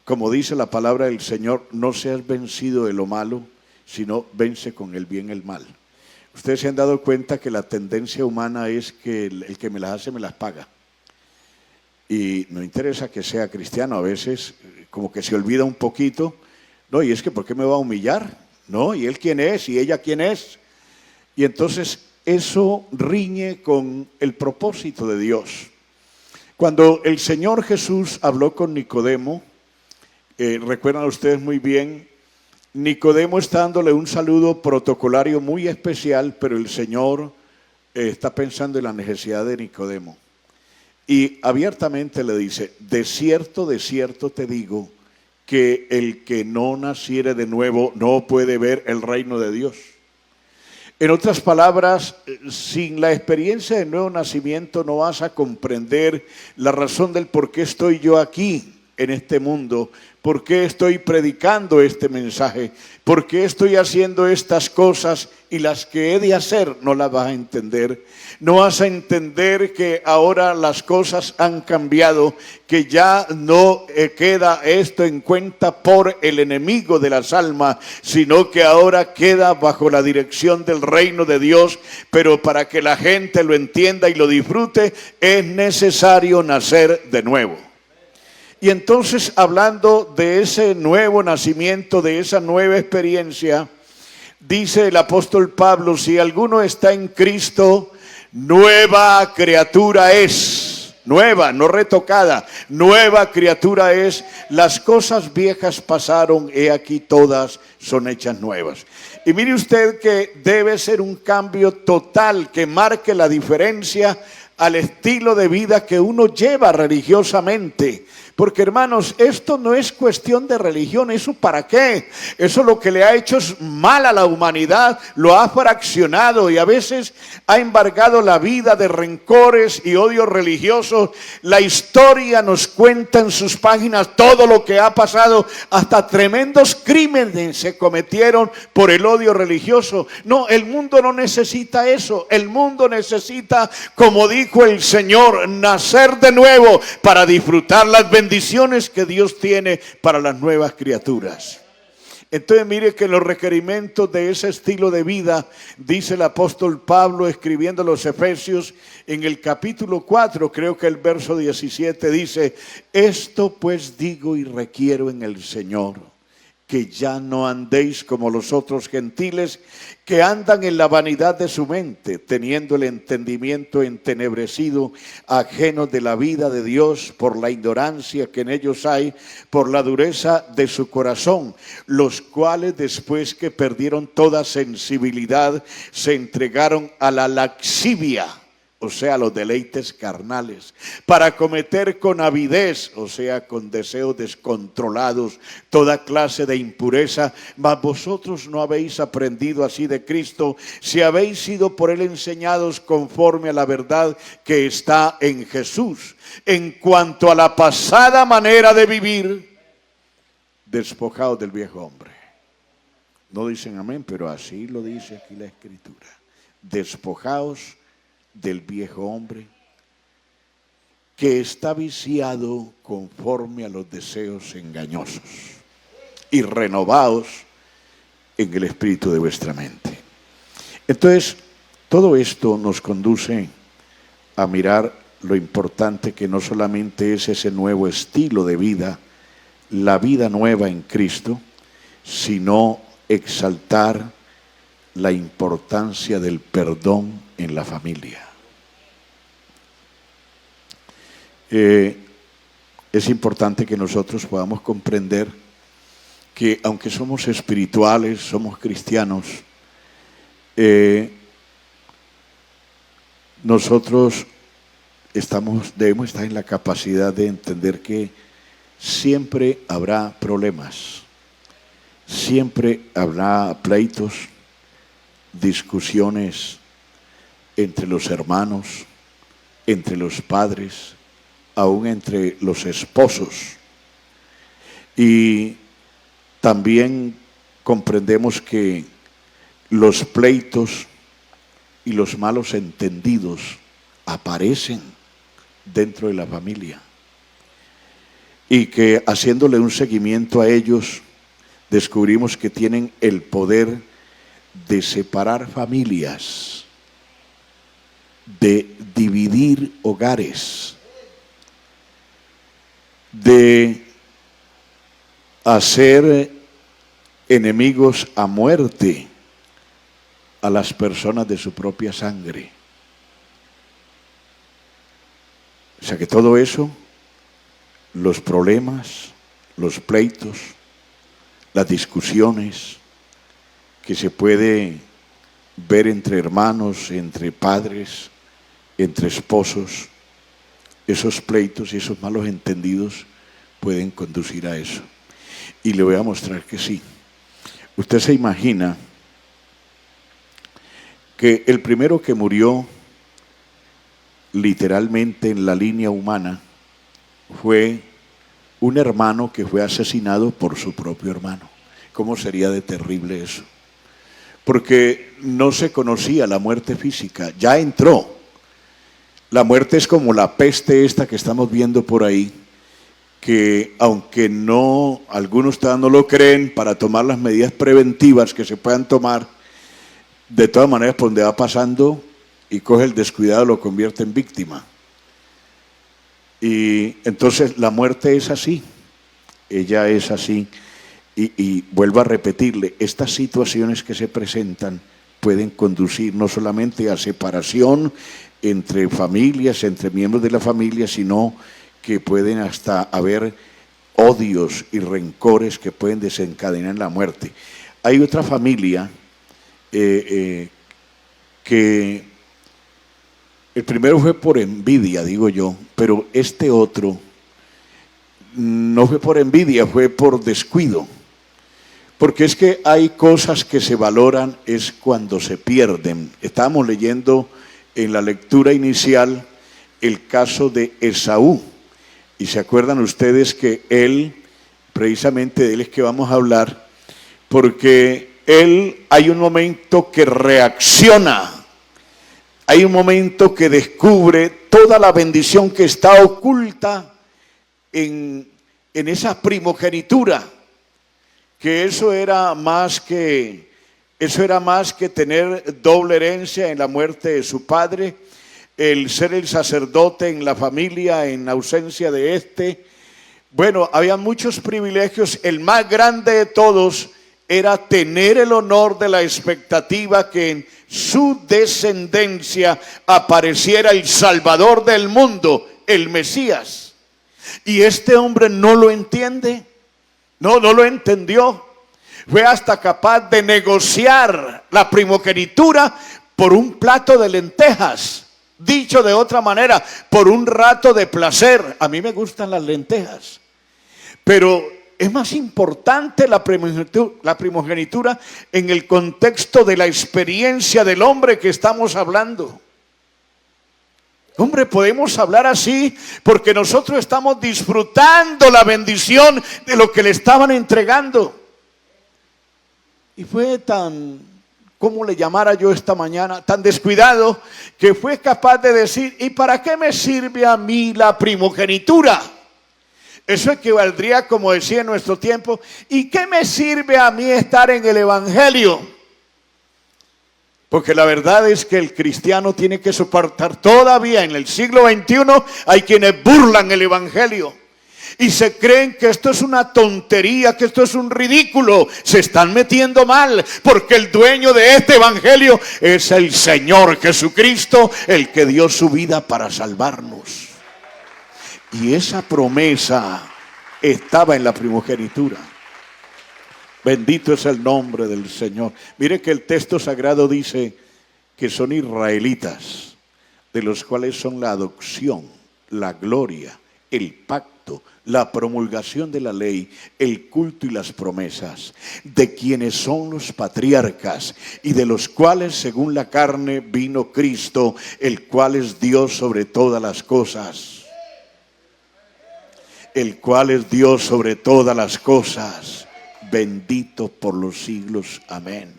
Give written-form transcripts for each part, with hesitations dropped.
como dice la palabra del Señor, no seas vencido de lo malo, sino vence con el bien el mal. Ustedes se han dado cuenta que la tendencia humana es que el que me las hace me las paga. Y no interesa que sea cristiano, a veces como que se olvida un poquito. No, y es que ¿por qué me va a humillar? No, ¿y él quién es? ¿Y ella quién es? Y entonces eso riñe con el propósito de Dios. Cuando el Señor Jesús habló con Nicodemo, recuerdan ustedes muy bien, Nicodemo está dándole un saludo protocolario muy especial, pero el Señor está pensando en la necesidad de Nicodemo. Y abiertamente le dice, de cierto te digo, que el que no naciere de nuevo no puede ver el reino de Dios. En otras palabras, sin la experiencia del nuevo nacimiento no vas a comprender la razón del por qué estoy yo aquí en este mundo, por qué estoy predicando este mensaje, por qué estoy haciendo estas cosas y las que he de hacer no las vas a entender. No vas a entender que ahora las cosas han cambiado, que ya no queda esto en cuenta por el enemigo de las almas, sino que ahora queda bajo la dirección del reino de Dios, pero para que la gente lo entienda y lo disfrute es necesario nacer de nuevo. Y entonces, hablando de ese nuevo nacimiento, de esa nueva experiencia, dice el apóstol Pablo, si alguno está en Cristo, nueva criatura es. Nueva, no retocada, nueva criatura es. Las cosas viejas pasaron, he aquí todas son hechas nuevas. Y mire usted que debe ser un cambio total que marque la diferencia al estilo de vida que uno lleva religiosamente. Porque hermanos, esto no es cuestión de religión, ¿eso para qué? Eso lo que le ha hecho es mal a la humanidad, lo ha fraccionado y a veces ha embargado la vida de rencores y odios religiosos. La historia nos cuenta en sus páginas todo lo que ha pasado, hasta tremendos crímenes se cometieron por el odio religioso. No, el mundo no necesita eso, el mundo necesita, como dijo el Señor, nacer de nuevo para disfrutar las bendiciones que Dios tiene para las nuevas criaturas. Entonces mire que los requerimientos de ese estilo de vida, dice el apóstol Pablo escribiendo a los Efesios en el capítulo 4, creo que el verso 17 dice, esto pues digo y requiero en el Señor, que ya no andéis como los otros gentiles que andan en la vanidad de su mente, teniendo el entendimiento entenebrecido, ajenos de la vida de Dios por la ignorancia que en ellos hay, por la dureza de su corazón, los cuales después que perdieron toda sensibilidad, se entregaron a la lascivia, o sea, los deleites carnales, para cometer con avidez, o sea, con deseos descontrolados, toda clase de impureza. Mas vosotros no habéis aprendido así de Cristo, si habéis sido por él enseñados conforme a la verdad que está en Jesús. En cuanto a la pasada manera de vivir, despojados del viejo hombre. No dicen amén, pero así lo dice aquí la Escritura. Despojaos del viejo hombre que está viciado conforme a los deseos engañosos y renovaos en el espíritu de vuestra mente. Entonces, todo esto nos conduce a mirar lo importante que no solamente es ese nuevo estilo de vida, la vida nueva en Cristo, sino exaltar la importancia del perdón en la familia. Es importante que nosotros podamos comprender que aunque somos espirituales, somos cristianos, nosotros debemos estar en la capacidad de entender que siempre habrá problemas, siempre habrá pleitos, discusiones entre los hermanos, entre los padres, aún entre los esposos. Y también comprendemos que los pleitos y los malos entendidos aparecen dentro de la familia. y que haciéndole un seguimiento a ellos, descubrimos que tienen el poder de separar familias, de dividir hogares, de hacer enemigos a muerte a las personas de su propia sangre. O sea que todo eso, los problemas, los pleitos, las discusiones que se puede ver entre hermanos, entre padres, entre esposos, esos pleitos y esos malos entendidos pueden conducir a eso. Y le voy a mostrar que sí. Usted se imagina que el primero que murió literalmente en la línea humana fue un hermano que fue asesinado por su propio hermano. ¿Cómo sería de terrible eso? Porque no se conocía la muerte física, ya entró. La muerte es como la peste esta que estamos viendo por ahí, que aunque no, algunos todavía no lo creen, para tomar las medidas preventivas que se puedan tomar, de todas maneras por donde va pasando y coge el descuidado lo convierte en víctima. Y entonces la muerte es así, ella es así. Y vuelvo a repetirle, estas situaciones que se presentan pueden conducir no solamente a separación entre familias, entre miembros de la familia, sino que pueden hasta haber odios y rencores que pueden desencadenar la muerte. Hay otra familia que el primero fue por envidia, digo yo, pero este otro no fue por envidia, fue por descuido. Porque es que hay cosas que se valoran es cuando se pierden. Estábamos leyendo en la lectura inicial el caso de Esaú. Y se acuerdan ustedes que él, precisamente de él es que vamos a hablar, porque él hay un momento que reacciona, hay un momento que descubre toda la bendición que está oculta en esa primogenitura. Que eso era más que tener doble herencia en la muerte de su padre, el ser el sacerdote en la familia en ausencia de este. Bueno, había muchos privilegios. El más grande de todos era tener el honor de la expectativa que en su descendencia apareciera el Salvador del mundo, el Mesías. Y este hombre no lo entiende. No lo entendió. Fue hasta capaz de negociar la primogenitura por un plato de lentejas. Dicho de otra manera, por un rato de placer. A mí me gustan las lentejas. Pero es más importante la primogenitura en el contexto de la experiencia del hombre que estamos hablando. Hombre, podemos hablar así porque nosotros estamos disfrutando la bendición de lo que le estaban entregando. Y fue tan, ¿cómo le llamara yo esta mañana? Tan descuidado que fue capaz de decir, ¿y para qué me sirve a mí la primogenitura? Eso equivaldría, como decía en nuestro tiempo, ¿y qué me sirve a mí estar en el Evangelio? Porque la verdad es que el cristiano tiene que soportar todavía en el siglo XXI. Hay quienes burlan el Evangelio y se creen que esto es una tontería, que esto es un ridículo. Se están metiendo mal porque el dueño de este Evangelio es el Señor Jesucristo, el que dio su vida para salvarnos. Y esa promesa estaba en la primogenitura. Bendito es el nombre del Señor. Mire que el texto sagrado dice que son israelitas, de los cuales son la adopción, la gloria, el pacto, la promulgación de la ley, el culto y las promesas, de quienes son los patriarcas y de los cuales según la carne vino Cristo, el cual es Dios sobre todas las cosas. El cual es Dios sobre todas las cosas. Bendito por los siglos, amén.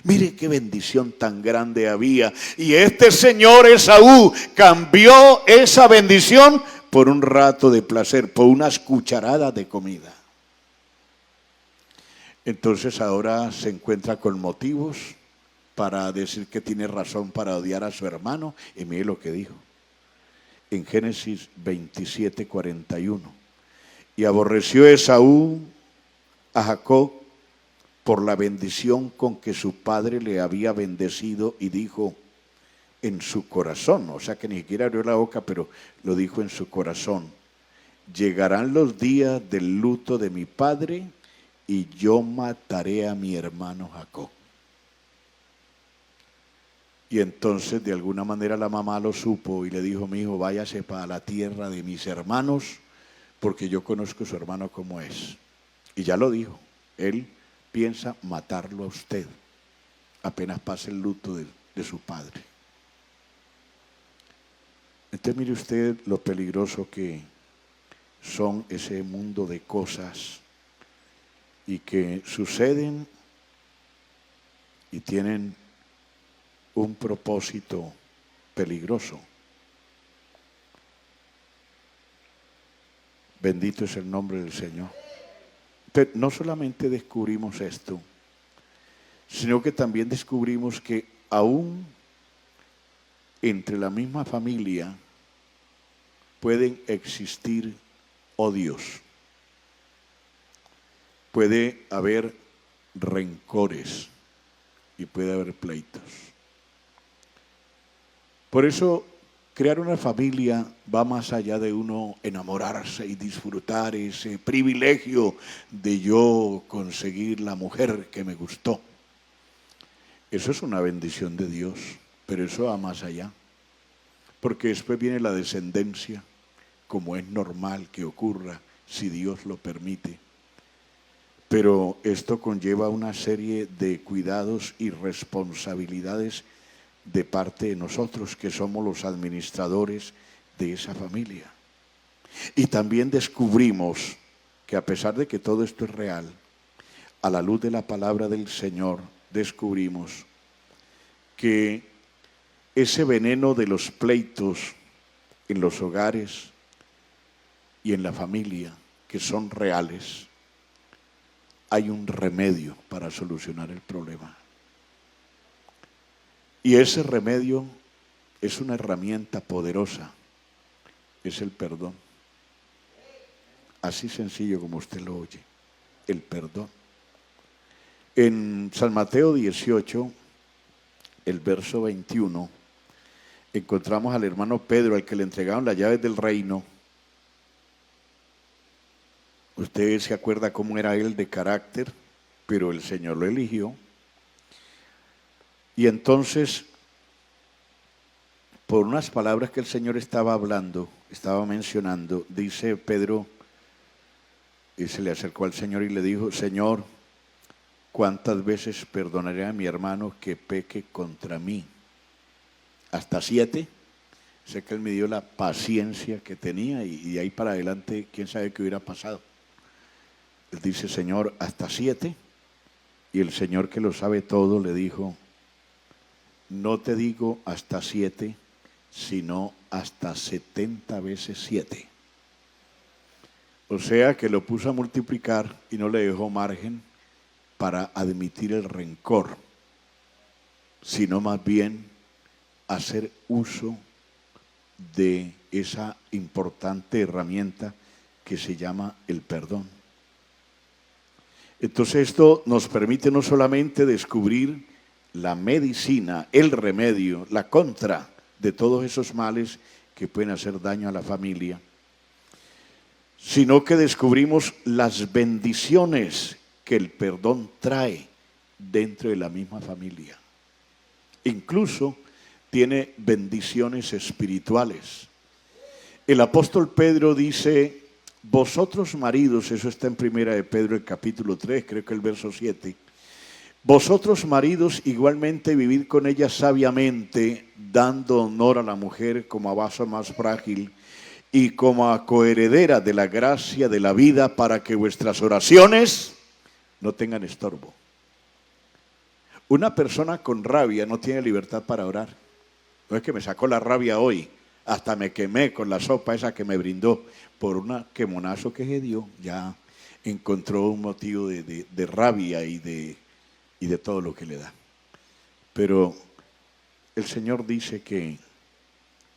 Mire qué bendición tan grande había. Y este señor Esaú cambió esa bendición por un rato de placer, por unas cucharadas de comida. Entonces ahora se encuentra con motivos para decir que tiene razón para odiar a su hermano. Y mire lo que dijo en Génesis 27:41. Y aborreció Esaú a Jacob por la bendición con que su padre le había bendecido, y dijo en su corazón, o sea que ni siquiera abrió la boca, pero lo dijo en su corazón: llegarán los días del luto de mi padre y yo mataré a mi hermano Jacob. Y entonces de alguna manera la mamá lo supo y le dijo: mi hijo, váyase para la tierra de mis hermanos, porque yo conozco a su hermano como es. Y ya lo dijo, él piensa matarlo a usted apenas pase el luto de su padre. Entonces mire usted lo peligroso que son ese mundo de cosas y que suceden y tienen un propósito peligroso. Bendito es el nombre del Señor. Pero no solamente descubrimos esto, sino que también descubrimos que aún entre la misma familia pueden existir odios, puede haber rencores y puede haber pleitos. Por eso crear una familia va más allá de uno enamorarse y disfrutar ese privilegio de yo conseguir la mujer que me gustó. Eso es una bendición de Dios, pero eso va más allá. Porque después viene la descendencia, como es normal que ocurra, si Dios lo permite. Pero esto conlleva una serie de cuidados y responsabilidades de parte de nosotros, que somos los administradores de esa familia. Y también descubrimos que a pesar de que todo esto es real, a la luz de la palabra del Señor, descubrimos que ese veneno de los pleitos en los hogares y en la familia, que son reales, hay un remedio para solucionar el problema. Y ese remedio es una herramienta poderosa, es el perdón. Así sencillo como usted lo oye, el perdón. En San Mateo 18, el verso 21, encontramos al hermano Pedro, al que le entregaron las llaves del reino. Usted se acuerda cómo era él de carácter, pero el Señor lo eligió. Y entonces, por unas palabras que el Señor estaba hablando, estaba mencionando, dice Pedro, y se le acercó al Señor y le dijo: Señor, ¿cuántas veces perdonaré a mi hermano que peque contra mí? ¿Hasta 7? Sé que él me dio la paciencia que tenía, y de ahí para adelante, quién sabe qué hubiera pasado. Él dice: Señor, ¿hasta 7? Y el Señor, que lo sabe todo, le dijo: no te digo hasta 7, sino hasta 70 veces 7. O sea que lo puso a multiplicar y no le dejó margen para admitir el rencor, sino más bien hacer uso de esa importante herramienta que se llama el perdón. Entonces esto nos permite no solamente descubrir la medicina, el remedio, la contra de todos esos males que pueden hacer daño a la familia, sino que descubrimos las bendiciones que el perdón trae dentro de la misma familia. Incluso tiene bendiciones espirituales. El apóstol Pedro dice: vosotros maridos, eso está en primera de Pedro, el capítulo 3, creo que el verso 7, vosotros maridos igualmente vivid con ella sabiamente, dando honor a la mujer como a vaso más frágil y como a coheredera de la gracia de la vida, para que vuestras oraciones no tengan estorbo. Una persona con rabia no tiene libertad para orar. No es que me sacó la rabia hoy, hasta me quemé con la sopa esa que me brindó por un quemonazo que se dio. Ya encontró un motivo de rabia y de todo lo que le da. Pero el Señor dice que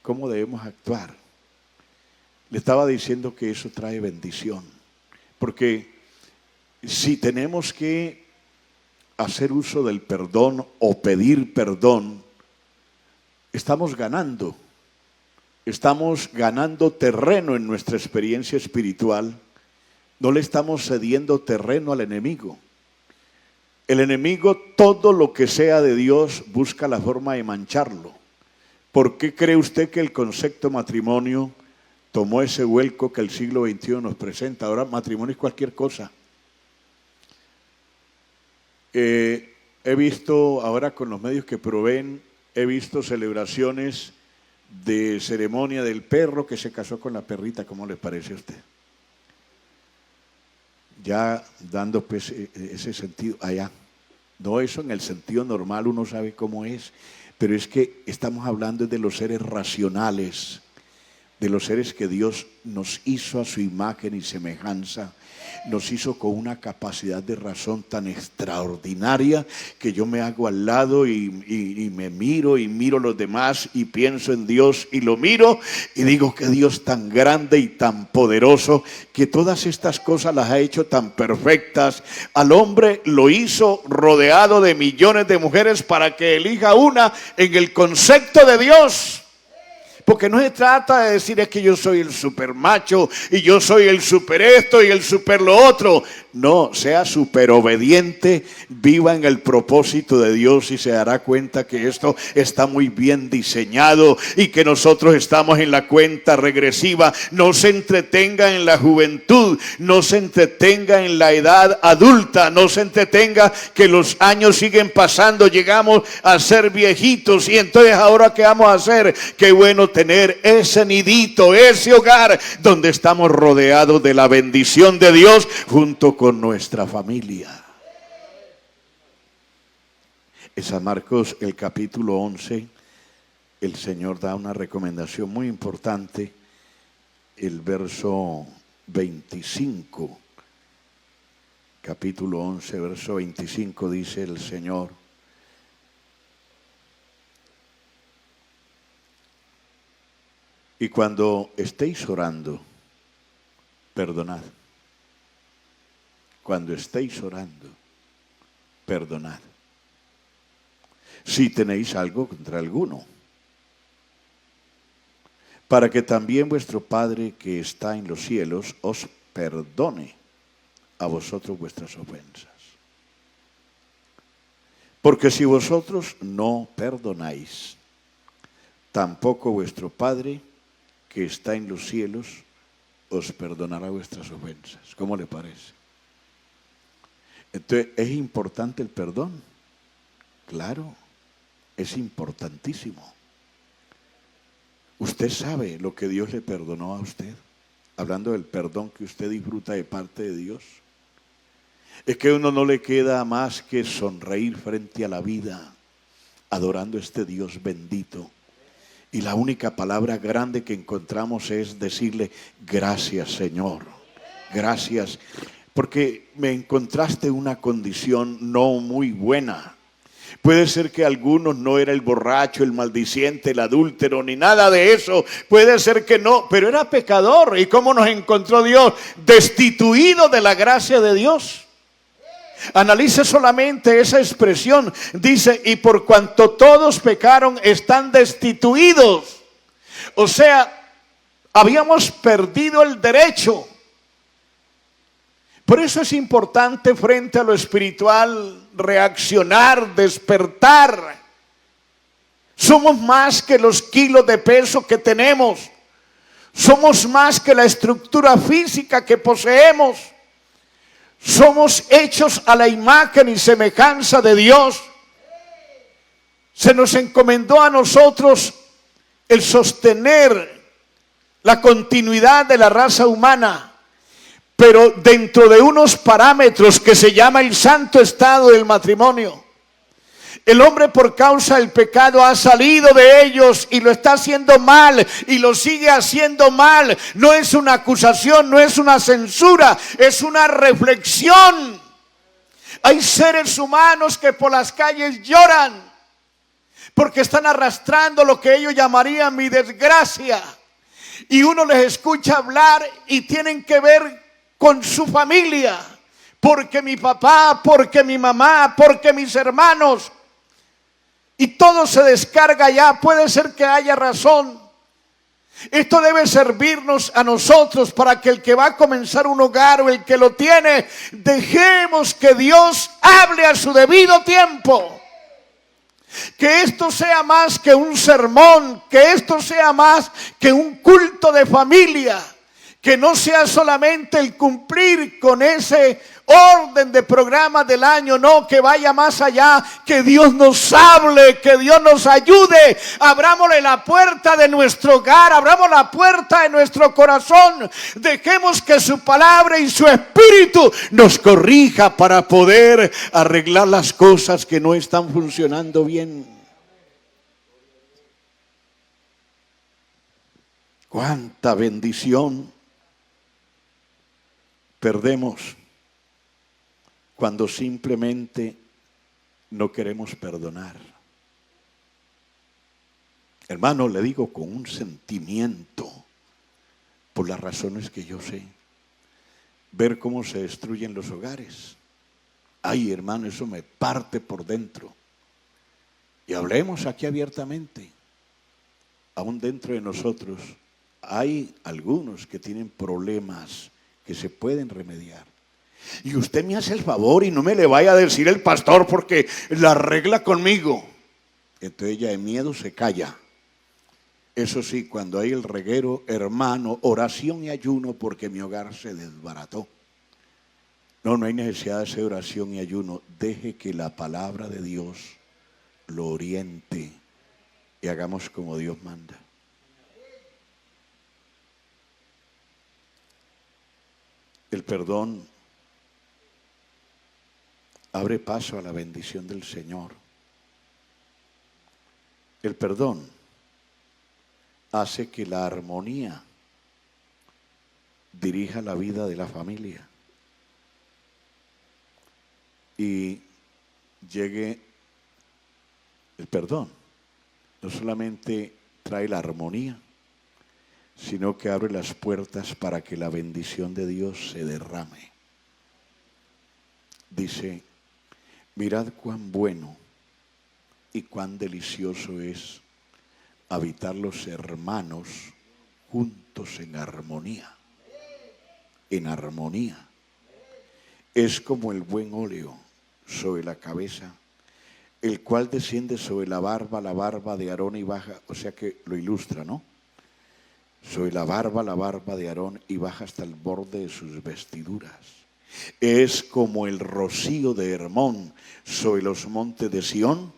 cómo debemos actuar. Le estaba diciendo que eso trae bendición, porque si tenemos que hacer uso del perdón o pedir perdón, estamos ganando terreno en nuestra experiencia espiritual. No le estamos cediendo terreno al enemigo. El enemigo, todo lo que sea de Dios, busca la forma de mancharlo. ¿Por qué cree usted que el concepto matrimonio tomó ese vuelco que el siglo XXI nos presenta? Ahora matrimonio es cualquier cosa. He visto ahora con los medios que proveen, he visto celebraciones de ceremonia del perro que se casó con la perrita. ¿Cómo le parece a usted? Ya dando pues ese sentido allá. No, eso en el sentido normal uno sabe cómo es, pero es que estamos hablando de los seres racionales, de los seres que Dios nos hizo a su imagen y semejanza, nos hizo con una capacidad de razón tan extraordinaria que yo me hago al lado y me miro y miro a los demás y pienso en Dios y lo miro y digo que Dios tan grande y tan poderoso, que todas estas cosas las ha hecho tan perfectas. Al hombre lo hizo rodeado de millones de mujeres para que elija una en el concepto de Dios. Porque no se trata de decir es que yo soy el super macho y yo soy el super esto y el super lo otro. No, sea super obediente, viva en el propósito de Dios y se dará cuenta que esto está muy bien diseñado y que nosotros estamos en la cuenta regresiva. No se entretenga en la juventud, no se entretenga en la edad adulta, no se entretenga que los años siguen pasando, llegamos a ser viejitos y entonces ahora ¿qué vamos a hacer? Qué bueno tener ese nidito, ese hogar donde estamos rodeados de la bendición de Dios junto con nuestra familia. En San Marcos, el capítulo 11, el Señor da una recomendación muy importante. El verso 25, capítulo 11, verso 25, dice el Señor: y cuando estéis orando, perdonad. Cuando estéis orando, perdonad. Si tenéis algo contra alguno, para que también vuestro Padre que está en los cielos os perdone a vosotros vuestras ofensas. Porque si vosotros no perdonáis, tampoco vuestro Padre que está en los cielos os perdonará vuestras ofensas. ¿Cómo le parece? Entonces, ¿es importante el perdón? Claro, es importantísimo. Usted sabe lo que Dios le perdonó a usted, hablando del perdón que usted disfruta de parte de Dios. Es que a uno no le queda más que sonreír frente a la vida, adorando a este Dios bendito. Y la única palabra grande que encontramos es decirle: gracias, Señor, gracias, porque me encontraste una condición no muy buena. Puede ser que algunos no era el borracho, el maldiciente, el adúltero, ni nada de eso. Puede ser que no, pero era pecador. ¿Y cómo nos encontró Dios? Destituido de la gracia de Dios. Analice solamente esa expresión. Dice: y por cuanto todos pecaron, están destituidos. O sea, habíamos perdido el derecho. Por eso es importante frente a lo espiritual reaccionar, despertar. Somos más que los kilos de peso que tenemos. Somos más que la estructura física que poseemos. Somos hechos a la imagen y semejanza de Dios. Se nos encomendó a nosotros el sostener la continuidad de la raza humana, pero dentro de unos parámetros que se llama el santo estado del matrimonio. El hombre por causa del pecado ha salido de ellos y lo está haciendo mal y lo sigue haciendo mal. No es una acusación, no es una censura, es una reflexión. Hay seres humanos que por las calles lloran porque están arrastrando lo que ellos llamarían mi desgracia. Y uno les escucha hablar y tienen que ver con su familia. Porque mi papá, porque mi mamá, porque mis hermanos. Y todo se descarga ya. Puede ser que haya razón. Esto debe servirnos a nosotros para que el que va a comenzar un hogar o el que lo tiene, dejemos que Dios hable a su debido tiempo. Que esto sea más que un sermón, que esto sea más que un culto de familia, que no sea solamente el cumplir con ese orden de programa del año, no, que vaya más allá, que Dios nos hable, que Dios nos ayude. Abrámosle la puerta de nuestro hogar, abramos la puerta de nuestro corazón, dejemos que su palabra y su espíritu nos corrija para poder arreglar las cosas que no están funcionando bien. Cuánta bendición perdemos cuando simplemente no queremos perdonar. Hermano, le digo con un sentimiento, por las razones que yo sé, ver cómo se destruyen los hogares. Ay, hermano, eso me parte por dentro. Y hablemos aquí abiertamente. Aún dentro de nosotros hay algunos que tienen problemas que se pueden remediar. Y usted me hace el favor y no me le vaya a decir el pastor porque la arregla conmigo. Entonces ella de miedo se calla. Eso sí, cuando hay el reguero, hermano, oración y ayuno porque mi hogar se desbarató. No hay necesidad de hacer oración y ayuno. Deje que la palabra de Dios lo oriente y hagamos como Dios manda. El perdón abre paso a la bendición del Señor. El perdón hace que la armonía dirija la vida de la familia y llegue el perdón. No solamente trae la armonía, sino que abre las puertas para que la bendición de Dios se derrame. Dice: mirad cuán bueno y cuán delicioso es habitar los hermanos juntos en armonía. En armonía. Es como el buen óleo sobre la cabeza, el cual desciende sobre la barba de Aarón y baja, o sea que lo ilustra, ¿no? Sobre la barba de Aarón y baja hasta el borde de sus vestiduras. Es como el rocío de Hermón sobre los montes de Sión,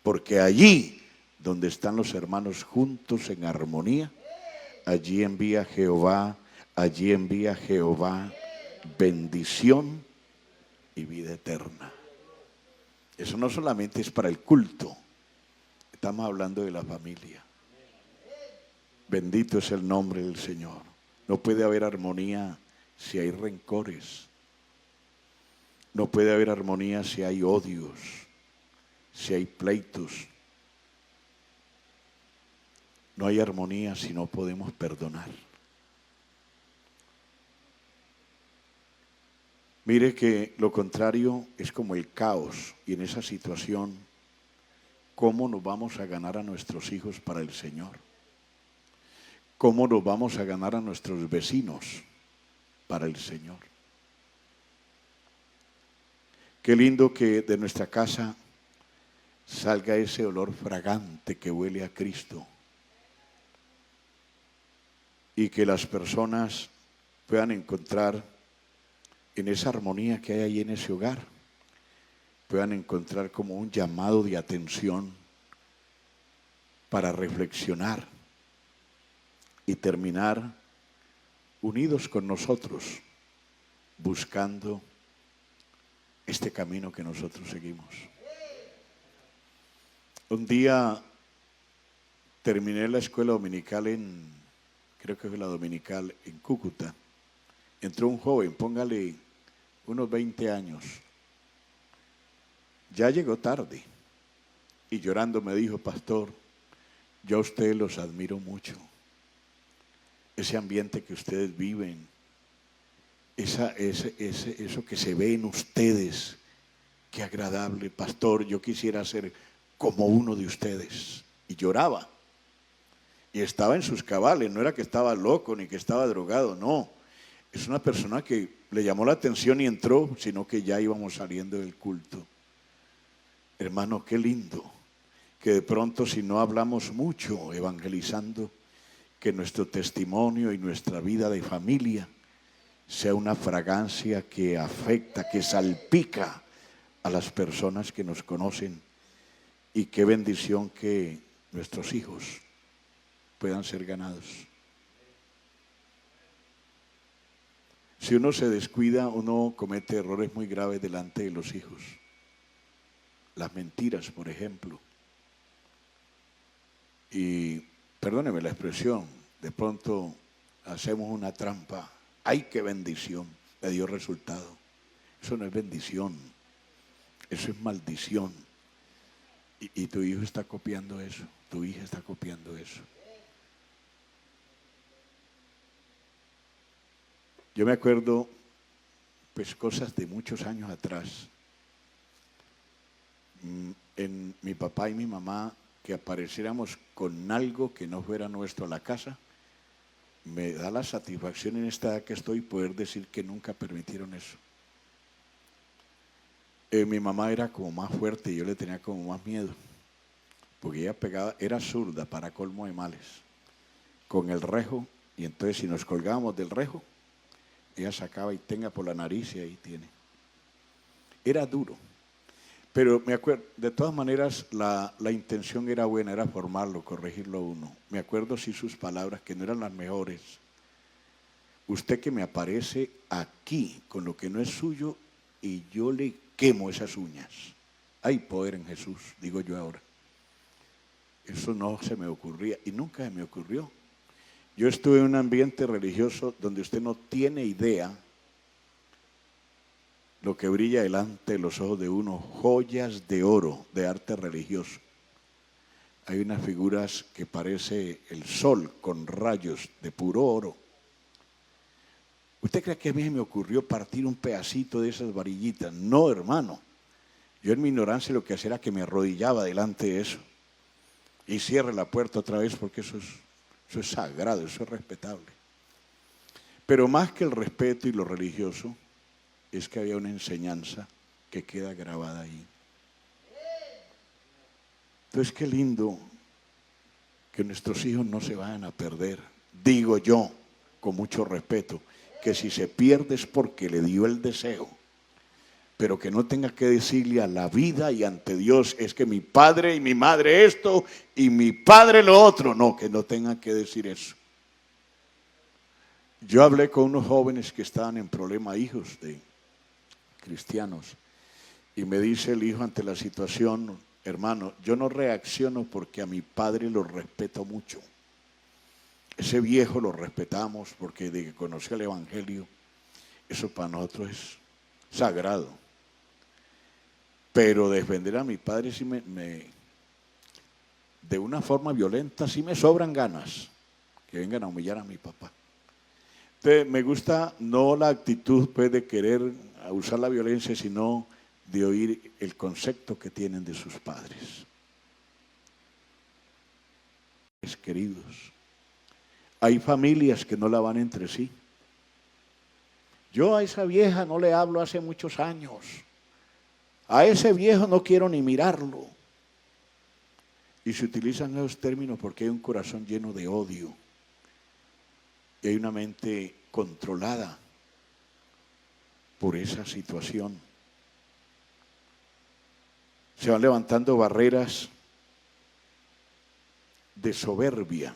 porque allí donde están los hermanos juntos en armonía, allí envía Jehová bendición y vida eterna. Eso no solamente es para el culto, estamos hablando de la familia. Bendito es el nombre del Señor. No puede haber armonía si hay rencores. No puede haber armonía si hay odios, si hay pleitos. No hay armonía si no podemos perdonar. Mire que lo contrario es como el caos, y en esa situación, ¿cómo nos vamos a ganar a nuestros hijos para el Señor? ¿Cómo nos vamos a ganar a nuestros vecinos para el Señor? Qué lindo que de nuestra casa salga ese olor fragante que huele a Cristo y que las personas puedan encontrar en esa armonía que hay ahí en ese hogar, puedan encontrar como un llamado de atención para reflexionar y terminar unidos con nosotros, buscando este camino que nosotros seguimos. Un día terminé la escuela dominical creo que fue la dominical en Cúcuta. Entró un joven, póngale unos 20 años. Ya llegó tarde y llorando me dijo: pastor, yo a ustedes los admiro mucho. Ese ambiente que ustedes viven, eso que se ve en ustedes, qué agradable, pastor, yo quisiera ser como uno de ustedes. Y lloraba. Y estaba en sus cabales, no era que estaba loco ni que estaba drogado, no. Es una persona que le llamó la atención y entró, sino que ya íbamos saliendo del culto. Hermano, qué lindo que de pronto, si no hablamos mucho evangelizando, que nuestro testimonio y nuestra vida de familia sea una fragancia que afecta, que salpica a las personas que nos conocen. Y qué bendición que nuestros hijos puedan ser ganados. Si uno se descuida, uno comete errores muy graves delante de los hijos. Las mentiras, por ejemplo. Y perdóneme la expresión, de pronto hacemos una trampa. ¡Ay, qué bendición! Le dio resultado. Eso no es bendición, eso es maldición. Y tu hijo está copiando eso, tu hija está copiando eso. Yo me acuerdo, pues, cosas de muchos años atrás. En mi papá y mi mamá, que apareciéramos con algo que no fuera nuestro a la casa, me da la satisfacción en esta edad que estoy poder decir que nunca permitieron eso. Mi mamá era como más fuerte y yo le tenía como más miedo, porque ella pegaba, era zurda para colmo de males, con el rejo, y entonces si nos colgábamos del rejo, ella sacaba y tenga por la nariz y ahí tiene. Era duro, pero me acuerdo, de todas maneras la intención era buena, era formarlo, corregirlo a uno. Me acuerdo sí sus palabras, que no eran las mejores. Usted que me aparece aquí con lo que no es suyo y yo le quemo esas uñas. Hay poder en Jesús, digo yo ahora. Eso no se me ocurría y nunca se me ocurrió. Yo estuve en un ambiente religioso donde usted no tiene idea lo que brilla delante de los ojos de uno, joyas de oro de arte religioso. Hay unas figuras que parece el sol con rayos de puro oro. ¿Usted cree que a mí me ocurrió partir un pedacito de esas varillitas? No, hermano. Yo en mi ignorancia lo que hacía era que me arrodillaba delante de eso. Y cierre la puerta otra vez porque eso es sagrado, eso es respetable. Pero más que el respeto y lo religioso, es que había una enseñanza que queda grabada ahí. Entonces, qué lindo que nuestros hijos no se vayan a perder. Digo yo, con mucho respeto, que si se pierde es porque le dio el deseo, pero que no tenga que decirle a la vida y ante Dios, es que mi padre y mi madre esto y mi padre lo otro. No, que no tenga que decir eso. Yo hablé con unos jóvenes que estaban en problema, hijos de cristianos, y me dice el hijo ante la situación: hermano, yo no reacciono porque a mi padre lo respeto mucho. Ese viejo lo respetamos porque de que conoció el evangelio, eso para nosotros es sagrado. Pero defender a mi padre sí de una forma violenta, sí me sobran ganas que vengan a humillar a mi papá. Entonces, me gusta no la actitud pues de querer usar la violencia, sino de oír el concepto que tienen de sus padres. Queridos, hay familias que no la van entre sí. Yo a esa vieja no le hablo hace muchos años. A ese viejo no quiero ni mirarlo. Y se utilizan esos términos porque hay un corazón lleno de odio. Y hay una mente controlada por esa situación. Se van levantando barreras de soberbia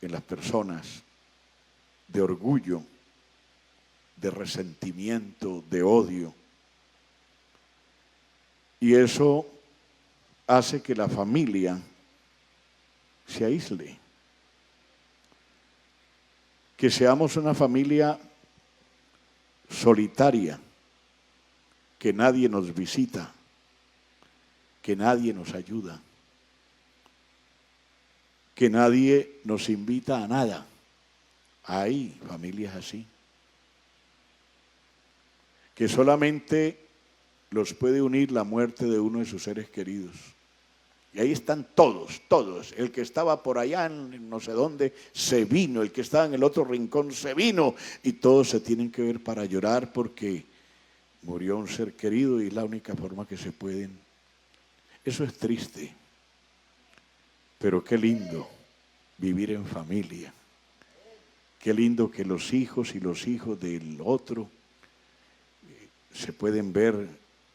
en las personas, de orgullo, de resentimiento, de odio. Y eso hace que la familia se aísle. Que seamos una familia solitaria, que nadie nos visita, que nadie nos ayuda, que nadie nos invita a nada. Hay familias así, que solamente los puede unir la muerte de uno de sus seres queridos. Y ahí están todos, todos. El que estaba por allá en no sé dónde, se vino. El que estaba en el otro rincón, se vino. Y todos se tienen que ver para llorar porque murió un ser querido y es la única forma que se pueden. Eso es triste. Pero qué lindo vivir en familia. Qué lindo que los hijos y los hijos del otro se pueden ver,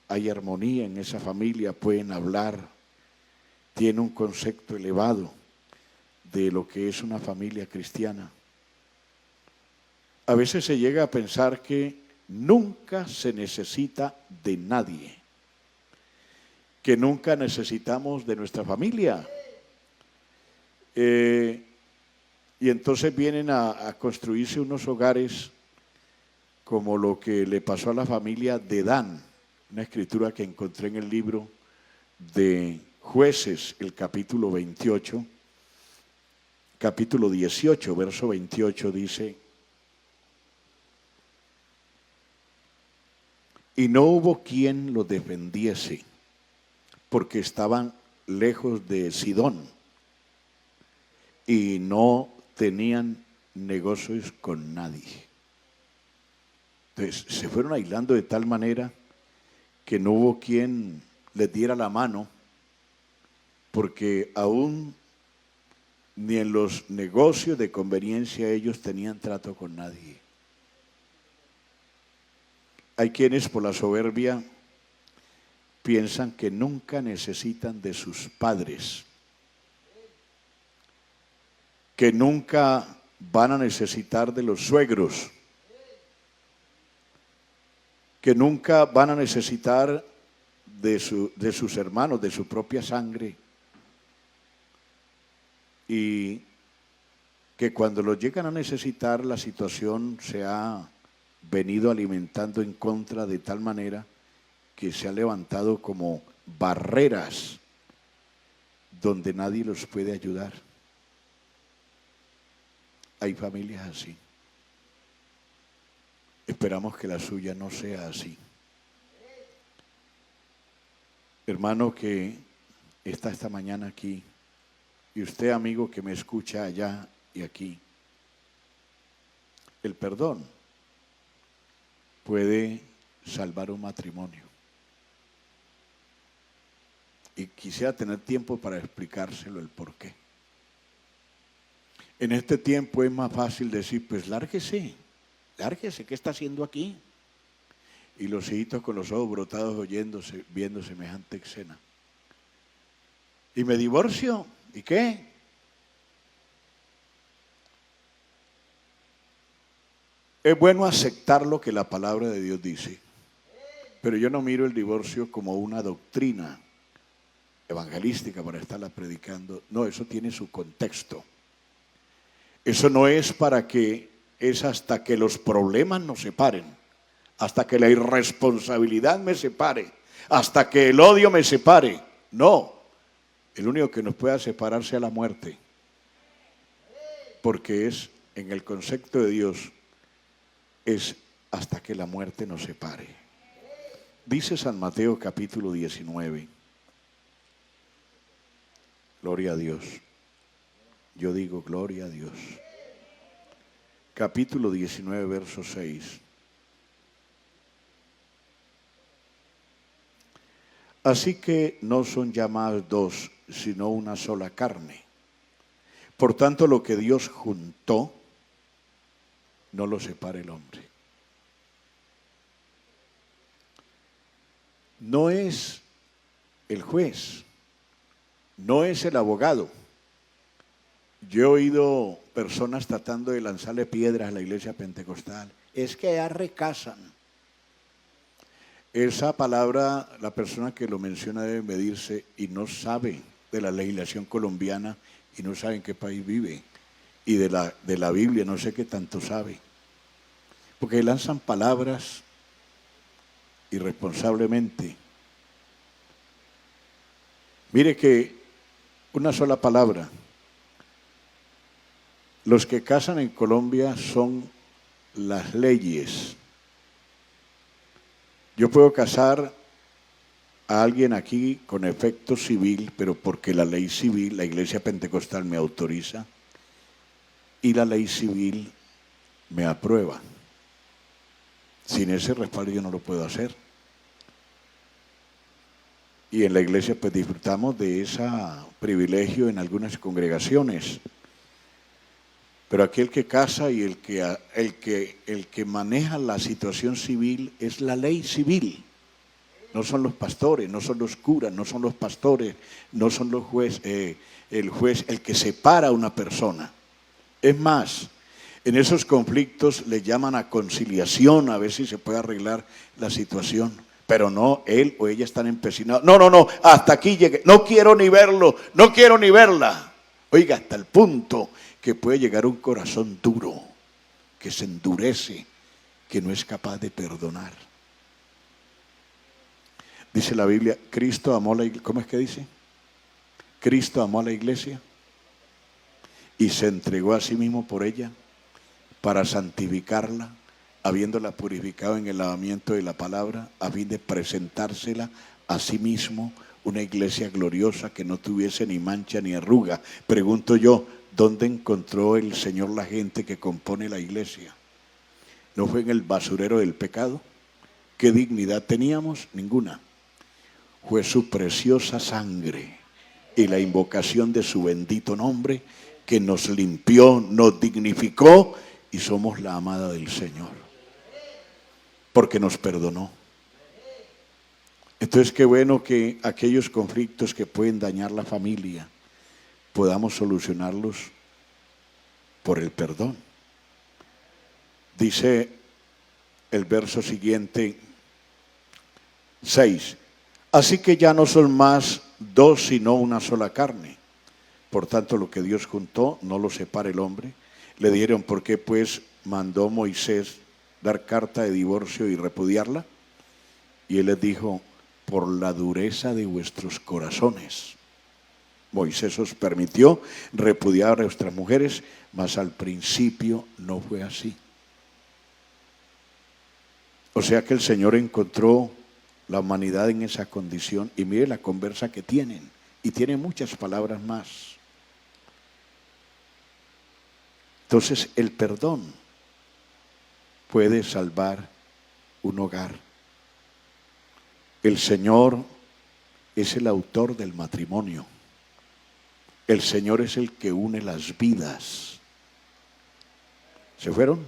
hay armonía en esa familia, pueden hablar. Tiene un concepto elevado de lo que es una familia cristiana. A veces se llega a pensar que nunca se necesita de nadie, que nunca necesitamos de nuestra familia. Y entonces vienen a construirse unos hogares como lo que le pasó a la familia de Dan, una escritura que encontré en el libro de Jueces, el capítulo 28, capítulo 18, verso 28 dice: y no hubo quien los defendiese, porque estaban lejos de Sidón y no tenían negocios con nadie. Entonces se fueron aislando de tal manera que no hubo quien les diera la mano, porque aún ni en los negocios de conveniencia ellos tenían trato con nadie. Hay quienes por la soberbia piensan que nunca necesitan de sus padres, que nunca van a necesitar de los suegros, que nunca van a necesitar de sus hermanos, de su propia sangre, y que cuando los llegan a necesitar la situación se ha venido alimentando en contra de tal manera que se ha levantado como barreras donde nadie los puede ayudar. Hay familias así. Esperamos que la suya no sea así. Hermano que está esta mañana aquí, y usted amigo que me escucha allá y aquí, el perdón puede salvar un matrimonio. Y quisiera tener tiempo para explicárselo el por qué. En este tiempo es más fácil decir, pues lárguese, ¿qué está haciendo aquí? Y los hijitos con los ojos brotados oyéndose, viendo semejante escena. ¿Y me divorcio? ¿Y qué? Es bueno aceptar lo que la palabra de Dios dice, pero yo no miro el divorcio como una doctrina evangelística para estarla predicando. No, eso tiene su contexto. Eso no es es hasta que los problemas nos separen, hasta que la irresponsabilidad me separe, hasta que el odio me separe. No, el único que nos pueda separar sea la muerte, porque es, en el concepto de Dios, es hasta que la muerte nos separe. Dice San Mateo capítulo 19. Gloria a Dios. Yo digo gloria a Dios. Capítulo 19, verso 6. Así que no son ya más dos, sino una sola carne. Por tanto, lo que Dios juntó, no lo separe el hombre. No es el juez, no es el abogado. Yo he oído personas tratando de lanzarle piedras a la iglesia pentecostal. Es que ya recasan. Esa palabra, la persona que lo menciona debe medirse y no sabe de la legislación colombiana y no sabe en qué país vive. Y de la Biblia no sé qué tanto sabe. Porque lanzan palabras irresponsablemente. Mire que una sola palabra. Los que casan en Colombia son las leyes. Yo puedo casar a alguien aquí con efecto civil, pero porque la ley civil, la Iglesia Pentecostal me autoriza y la ley civil me aprueba. Sin ese respaldo yo no lo puedo hacer. Y en la iglesia pues disfrutamos de ese privilegio en algunas congregaciones. Pero aquí el que casa y el que maneja la situación civil es la ley civil. No son los pastores, no son los curas, no son los pastores, no son los jueces, el juez el que separa a una persona. Es más, en esos conflictos le llaman a conciliación, a ver si se puede arreglar la situación. Pero no, él o ella están empecinados. No, hasta aquí llegué, no quiero ni verlo, no quiero ni verla. Oiga, hasta el punto que puede llegar un corazón duro, que se endurece, que no es capaz de perdonar. Dice la Biblia, Cristo amó a la iglesia. ¿Cómo es que dice? Cristo amó a la iglesia y se entregó a sí mismo por ella para santificarla, habiéndola purificado en el lavamiento de la palabra, a fin de presentársela a sí mismo una iglesia gloriosa que no tuviese ni mancha ni arruga. Pregunto yo, ¿dónde encontró el Señor la gente que compone la iglesia? ¿No fue en el basurero del pecado? ¿Qué dignidad teníamos? Ninguna. Fue su preciosa sangre y la invocación de su bendito nombre que nos limpió, nos dignificó y somos la amada del Señor, porque nos perdonó. Entonces qué bueno que aquellos conflictos que pueden dañar la familia podamos solucionarlos por el perdón. Dice el verso siguiente, 6. Así que ya no son más dos, sino una sola carne. Por tanto, lo que Dios juntó, no lo separa el hombre. Le dijeron, ¿por qué pues mandó Moisés dar carta de divorcio y repudiarla? Y él les dijo, por la dureza de vuestros corazones. Moisés os permitió repudiar a vuestras mujeres, mas al principio no fue así. O sea que el Señor encontró la humanidad en esa condición y mire la conversa que tienen, y tiene muchas palabras más. Entonces el perdón puede salvar un hogar. El Señor es el autor del matrimonio. El Señor es el que une las vidas. ¿Se fueron?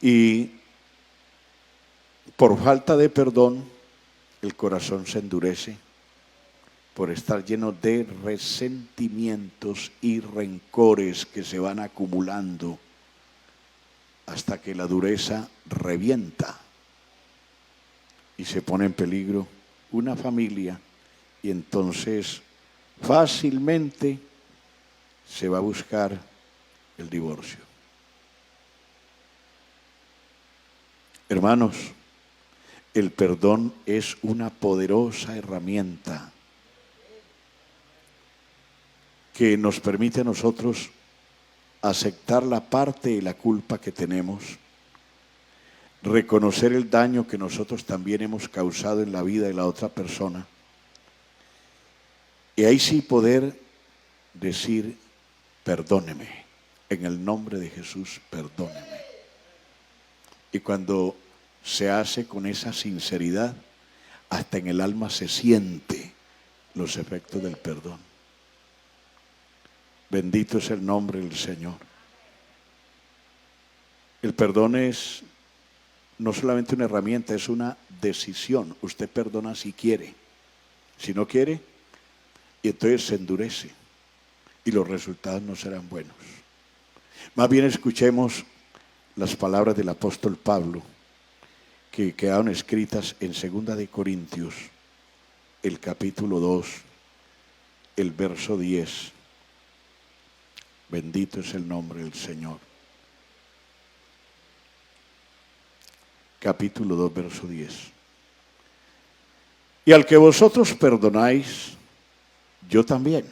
Y por falta de perdón, el corazón se endurece por estar lleno de resentimientos y rencores que se van acumulando hasta que la dureza revienta y se pone en peligro una familia, y entonces fácilmente se va a buscar el divorcio. Hermanos, el perdón es una poderosa herramienta que nos permite a nosotros aceptar la parte de la culpa que tenemos, reconocer el daño que nosotros también hemos causado en la vida de la otra persona, y ahí sí poder decir, perdóneme, en el nombre de Jesús, perdóneme. Y cuando se hace con esa sinceridad, hasta en el alma se siente los efectos del perdón. Bendito es el nombre del Señor. El perdón es no solamente una herramienta, es una decisión. Usted perdona si quiere. Si no quiere, y entonces se endurece y los resultados no serán buenos. Más bien escuchemos las palabras del apóstol Pablo, que quedaron escritas en 2 de Corintios, el capítulo 2, el verso 10. Bendito es el nombre del Señor. Capítulo 2, verso 10. Y al que vosotros perdonáis, yo también,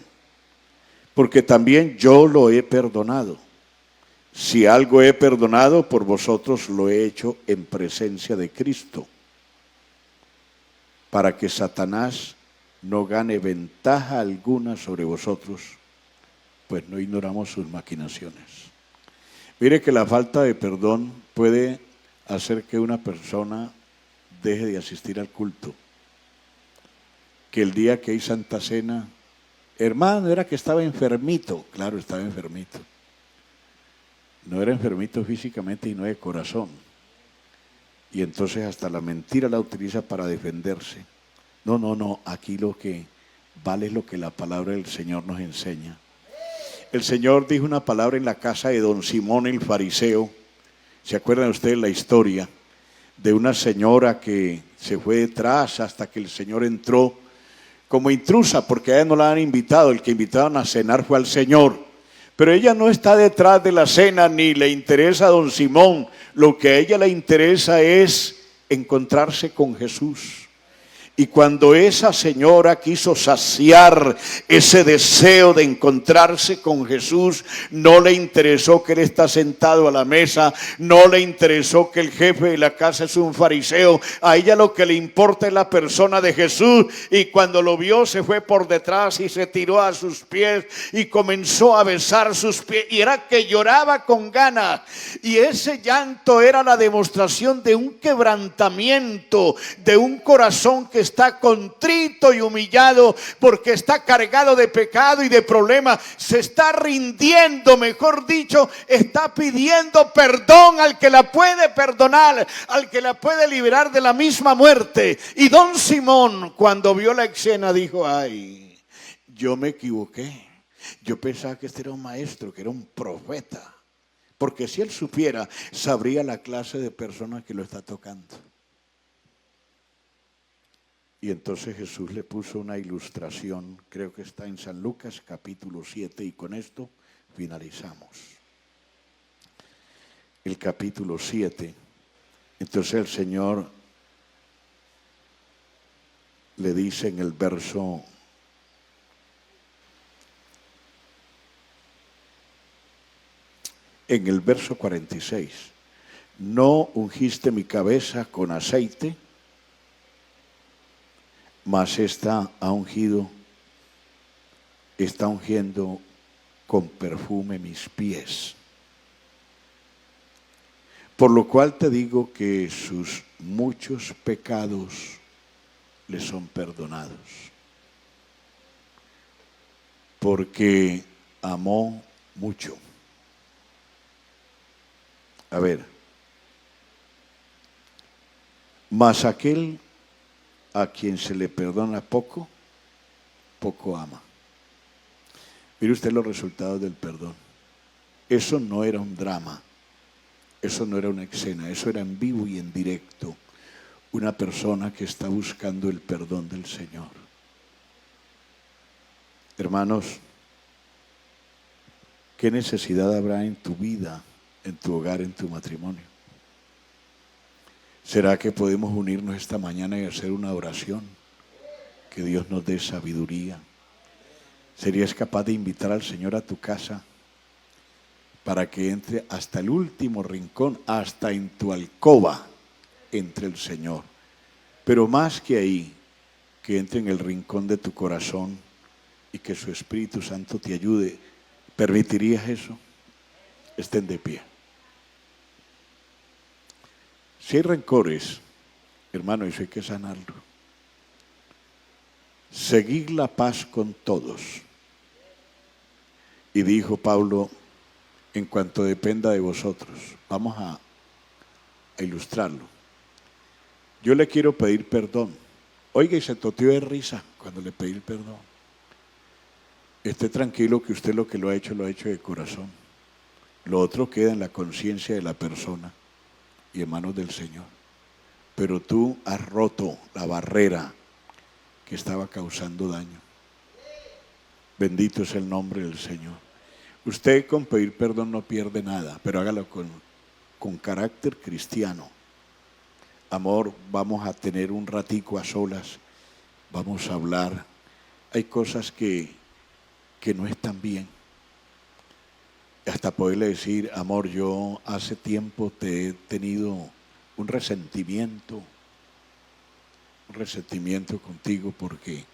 porque también yo lo he perdonado. Si algo he perdonado, por vosotros lo he hecho en presencia de Cristo, para que Satanás no gane ventaja alguna sobre vosotros, pues no ignoramos sus maquinaciones. Mire que la falta de perdón puede hacer que una persona deje de asistir al culto. Que el día que hay Santa Cena, hermano, era que estaba enfermito. Claro, estaba enfermito. No era enfermito físicamente y no de corazón. Y entonces hasta la mentira la utiliza para defenderse. No, aquí lo que vale es lo que la palabra del Señor nos enseña. El Señor dijo una palabra en la casa de don Simón el fariseo. ¿Se acuerdan ustedes la historia de una señora que se fue detrás hasta que el Señor entró como intrusa, porque a ella no la han invitado? El que invitaron a cenar fue al Señor. Pero ella no está detrás de la cena ni le interesa a don Simón. Lo que a ella le interesa es encontrarse con Jesús. Y cuando esa señora quiso saciar ese deseo de encontrarse con Jesús, no le interesó que él está sentado a la mesa, no le interesó que el jefe de la casa es un fariseo. A ella lo que le importa es la persona de Jesús. Y cuando lo vio, se fue por detrás y se tiró a sus pies y comenzó a besar sus pies. Y era que lloraba con ganas. Y ese llanto era la demostración de un quebrantamiento, de un corazón que está contrito y humillado porque está cargado de pecado y de problemas. Se está rindiendo, mejor dicho, está pidiendo perdón al que la puede perdonar, al que la puede liberar de la misma muerte. Y don Simón, cuando vio la escena, dijo: ay, yo me equivoqué. Yo pensaba que este era un maestro, que era un profeta, porque si él supiera, sabría la clase de persona que lo está tocando. Y entonces Jesús le puso una ilustración, creo que está en San Lucas capítulo 7, y con esto finalizamos. El capítulo 7, entonces el Señor le dice en el verso 46, no ungiste mi cabeza con aceite, mas está ungiendo con perfume mis pies. Por lo cual te digo que sus muchos pecados le son perdonados, porque amó mucho. A ver, mas aquel a quien se le perdona poco, poco ama. Mire usted los resultados del perdón. Eso no era un drama, eso no era una escena, eso era en vivo y en directo. Una persona que está buscando el perdón del Señor. Hermanos, ¿qué necesidad habrá en tu vida, en tu hogar, en tu matrimonio? ¿Será que podemos unirnos esta mañana y hacer una oración? Que Dios nos dé sabiduría. ¿Serías capaz de invitar al Señor a tu casa para que entre hasta el último rincón, hasta en tu alcoba, entre el Señor? Pero más que ahí, que entre en el rincón de tu corazón y que su Espíritu Santo te ayude. ¿Permitirías eso? Estén de pie. Si hay rencores, hermano, eso hay que sanarlo. Seguid la paz con todos. Y dijo Pablo, en cuanto dependa de vosotros. Vamos a ilustrarlo. Yo le quiero pedir perdón. Oiga, y se toteó de risa cuando le pedí el perdón. Esté tranquilo que usted lo que lo ha hecho de corazón. Lo otro queda en la conciencia de la persona y en manos del Señor. pero tú has roto la barrera que estaba causando daño. Bendito es el nombre del Señor. Usted con pedir perdón no pierde nada, pero hágalo con carácter cristiano. Amor, vamos a tener un ratico a solas, vamos a hablar. Hay cosas que no están bien. Hasta poderle decir, amor, yo hace tiempo te he tenido un resentimiento contigo porque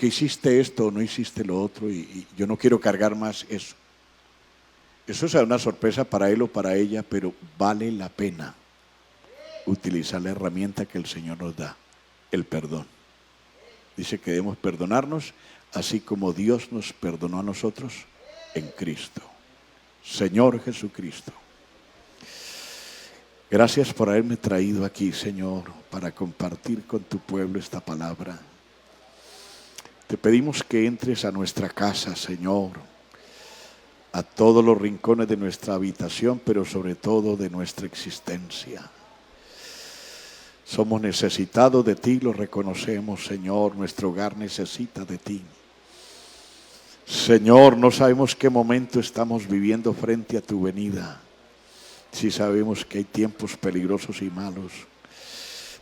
hiciste esto o no hiciste lo otro y yo no quiero cargar más eso. Eso será una sorpresa para él o para ella, pero vale la pena utilizar la herramienta que el Señor nos da, el perdón. Dice que debemos perdonarnos así como Dios nos perdonó a nosotros en Cristo. Señor Jesucristo, gracias por haberme traído aquí, Señor, para compartir con tu pueblo esta palabra. Te pedimos que entres a nuestra casa, Señor, a todos los rincones de nuestra habitación, pero sobre todo de nuestra existencia. Somos necesitados de ti, lo reconocemos, Señor, nuestro hogar necesita de ti. Señor, no sabemos qué momento estamos viviendo frente a tu venida. Sí sabemos que hay tiempos peligrosos y malos,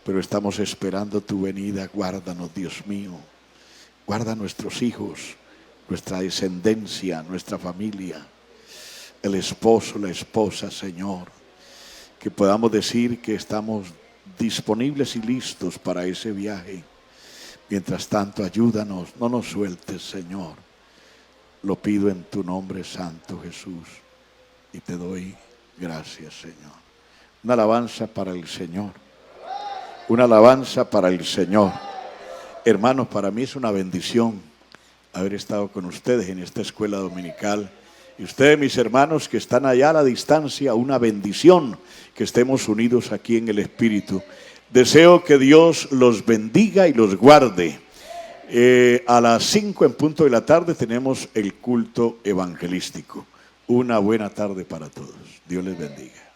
pero estamos esperando tu venida. Guárdanos, Dios mío. Guarda a nuestros hijos, nuestra descendencia, nuestra familia, el esposo, la esposa, Señor. Que podamos decir que estamos disponibles y listos para ese viaje. Mientras tanto, ayúdanos, no nos sueltes, Señor. Lo pido en tu nombre santo, Jesús, y te doy gracias, Señor. Una alabanza para el Señor. Una alabanza para el Señor. Hermanos, para mí es una bendición haber estado con ustedes en esta escuela dominical. Y ustedes, mis hermanos, que están allá a la distancia, una bendición que estemos unidos aquí en el Espíritu. Deseo que Dios los bendiga y los guarde. A las 5 en punto de la tarde tenemos el culto evangelístico. Una buena tarde para todos. Dios les bendiga.